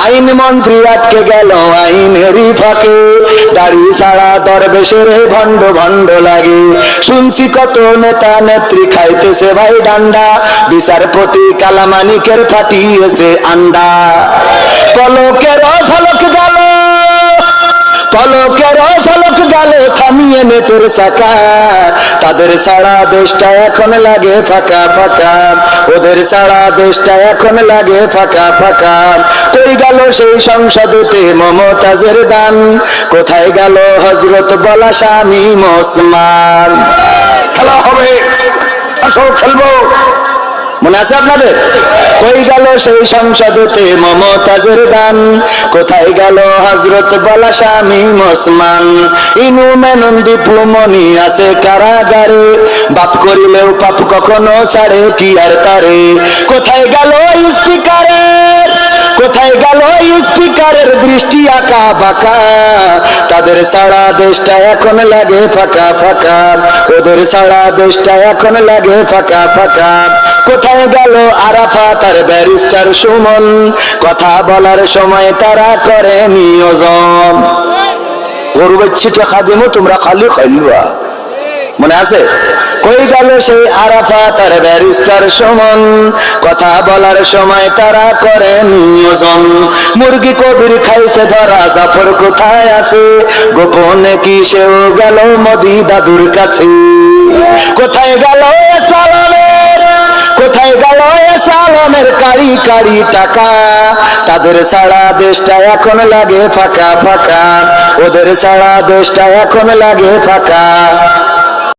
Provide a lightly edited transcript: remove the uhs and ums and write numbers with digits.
আইন মন্ত্রী আটকে গেল আইনেরই ফাঁকে, দাড়ি ছাড়া দরবেশের ভণ্ড ভণ্ড লাগে। শুনছি কত নেতা নেত্রী খাইতেছে ভাই ডান্ডা, বিচারপতি কালামানিকের ফাটিয়েছে আন্ডা। পলকের ঝলক গেল, পলকের ঝলক গেল থামিয়ে নেটের চাকা, তাদের ছাড়া দেশটা এখন লাগে ফাঁকা ফাঁকা, ওদের ছাড়া দেশটা এখন লাগে ফাঁকা ফাঁকা। কই গেল সেই সংসদেতে মমতাজের দান, কোথায় গেল হযরত বলা শামীম ওসমান? খেলা হবে, আসো খেলবো, মনে আছে আপনাদের? কই গেল সেই সংসদেতে মমতাজের দান, কোথায় গেল হযরত বলা শামীম ওসমান? ইনু মেনন দীপু মনি আছে কারাগারে, বাপ করিলেও পাপ কখনো ছাড়ে কি আর তারে? কোথায় গেল স্পিকারের, কোথায় গেল স্পিকারের দৃষ্টি আঁকা বাঁকা, তাদের ছাড়া দেশটা এখন লাগে ফাঁকা ফাঁকা, ওদের ছাড়া দেশটা এখন লাগে ফাঁকা ফাঁকা। কোথায় গেল আরাফাত আর ব্যারিস্টার সুমন, কথা বলার সময় তারা করে নিয়োজন? গরু বাচ্চি টাকা দিব তোমরা খালি খাইলবা, মনে আছে? কই গেল সেই আরাফাত আর ব্যারিস্টার সুমন, কথা বলার সময় তারা করে নিয়োজন? মুরগি কবির খাইছে ধরা, জাফর কোথায় আছে? গোপনে কি সেও গেল মোদি দাদুর কাছে? কোথায় গেল সালামের, কোথায় গেল সালামের কাড়ি কাড়ি টাকা, তাদের ছাড়া দেশটা এখন লাগে ফাঁকা ফাঁকা, ওদের ছাড়া দেশটা এখন লাগে ফাঁকা